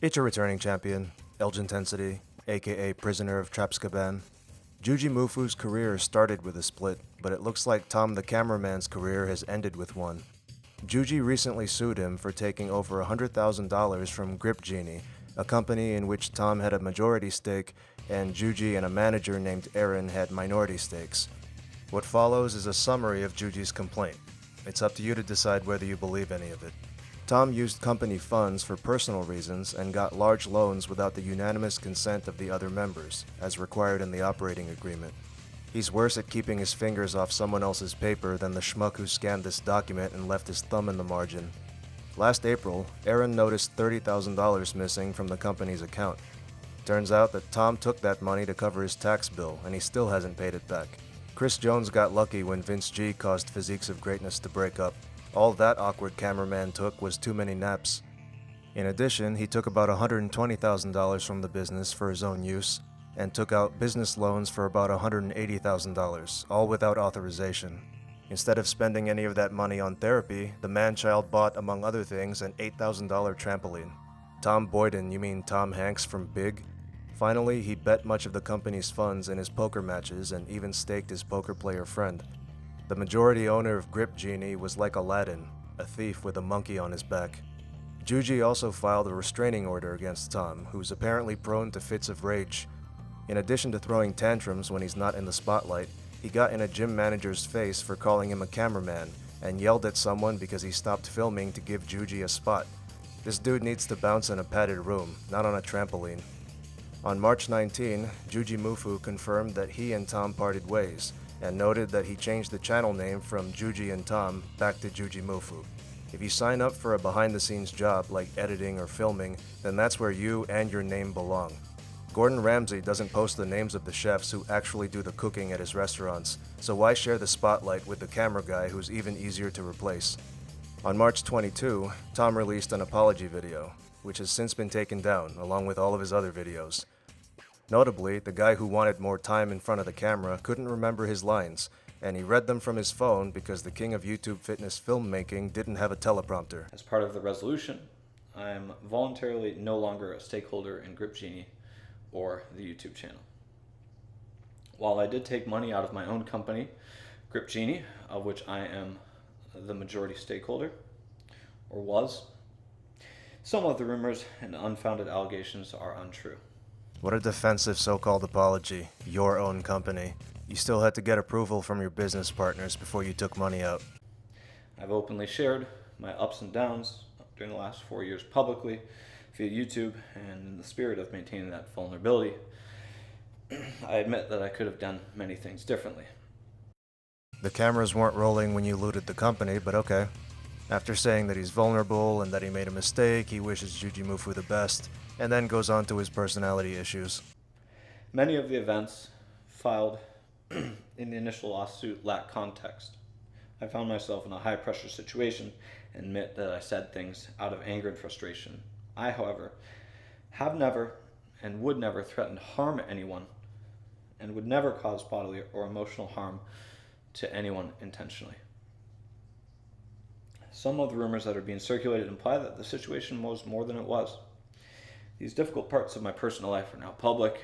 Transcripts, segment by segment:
It's a returning champion, Elgintensity, aka Prisoner of Trapskaban. Jujimufu's career started with a split, but it looks like Tom the cameraman's career has ended with one. Juji recently sued him for taking over $100,000 from Grip Genie, a company in which Tom had a majority stake and Juji and a manager named Aaron had minority stakes. What follows is a summary of Juji's complaint. It's up to you to decide whether you believe any of it. Tom used company funds for personal reasons and got large loans without the unanimous consent of the other members, as required in the operating agreement. He's worse at keeping his fingers off someone else's paper than the schmuck who scanned this document and left his thumb in the margin. Last April, Aaron noticed $30,000 missing from the company's account. Turns out that Tom took that money to cover his tax bill, and he still hasn't paid it back. Chris Jones got lucky when Vince G caused Physiques of Greatness to break up. All that awkward cameraman took was too many naps. In addition, he took about $120,000 from the business for his own use, and took out business loans for about $180,000, all without authorization. Instead of spending any of that money on therapy, the man-child bought, among other things, an $8,000 trampoline. Tom Boyden, you mean Tom Hanks from Big? Finally, he bet much of the company's funds in his poker matches and even staked his poker player friend. The majority owner of Grip Genie was like Aladdin, a thief with a monkey on his back. Juji also filed a restraining order against Tom, who's apparently prone to fits of rage. In addition to throwing tantrums when he's not in the spotlight, he got in a gym manager's face for calling him a cameraman and yelled at someone because he stopped filming to give Juji a spot. This dude needs to bounce in a padded room, not on a trampoline. On March 19, Jujimufu confirmed that he and Tom parted ways, and noted that he changed the channel name from Juji and Tom back to Jujimufu. If you sign up for a behind-the-scenes job like editing or filming, then that's where you and your name belong. Gordon Ramsay doesn't post the names of the chefs who actually do the cooking at his restaurants, so why share the spotlight with the camera guy who's even easier to replace? On March 22, Tom released an apology video, which has since been taken down, along with all of his other videos. Notably, the guy who wanted more time in front of the camera couldn't remember his lines, and he read them from his phone because the king of YouTube fitness filmmaking didn't have a teleprompter. As part of the resolution, I am voluntarily no longer a stakeholder in Grip Genie or the YouTube channel. While I did take money out of my own company, Grip Genie, of which I am the majority stakeholder, or was, some of the rumors and unfounded allegations are untrue. What a defensive so-called apology. Your own company. You still had to get approval from your business partners before you took money out. I've openly shared my ups and downs during the last 4 years publicly via YouTube, and in the spirit of maintaining that vulnerability, I admit that I could have done many things differently. The cameras weren't rolling when you looted the company, but okay. After saying that he's vulnerable and that he made a mistake, he wishes Jujimufu the best, and then goes on to his personality issues. Many of the events filed in the initial lawsuit lack context. I found myself in a high-pressure situation and admit that I said things out of anger and frustration. I, however, have never and would never threaten to harm anyone and would never cause bodily or emotional harm to anyone intentionally. Some of the rumors that are being circulated imply that the situation was more than it was. These difficult parts of my personal life are now public,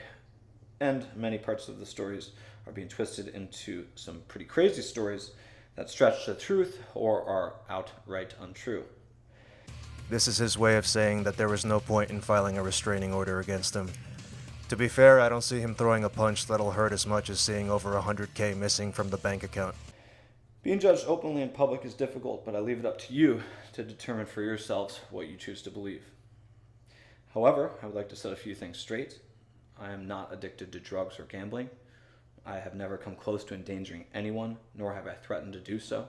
and many parts of the stories are being twisted into some pretty crazy stories that stretch the truth or are outright untrue. This is his way of saying that there was no point in filing a restraining order against him. To be fair, I don't see him throwing a punch that'll hurt as much as seeing over $100K missing from the bank account. Being judged openly in public is difficult, but I leave it up to you to determine for yourselves what you choose to believe. However, I would like to set a few things straight. I am not addicted to drugs or gambling. I have never come close to endangering anyone, nor have I threatened to do so.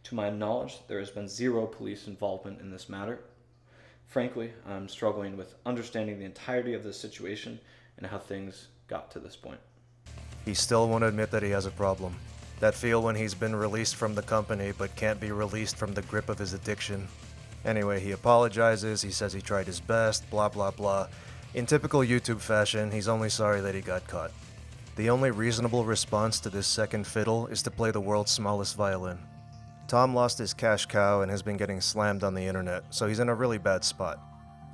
To my knowledge, there has been zero police involvement in this matter. Frankly, I'm struggling with understanding the entirety of this situation and how things got to this point. He still won't admit that he has a problem. That feel when he's been released from the company but can't be released from the grip of his addiction. Anyway, he apologizes, he says he tried his best, blah blah blah. In typical YouTube fashion, he's only sorry that he got caught. The only reasonable response to this second fiddle is to play the world's smallest violin. Tom lost his cash cow and has been getting slammed on the internet, so he's in a really bad spot.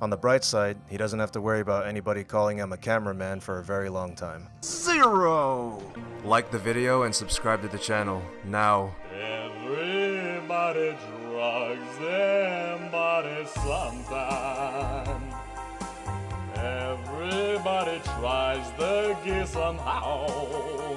On the bright side, he doesn't have to worry about anybody calling him a cameraman for a very long time. 0! Like the video and subscribe to the channel, now. Everybody drugs them body sometime. Everybody tries the gear somehow.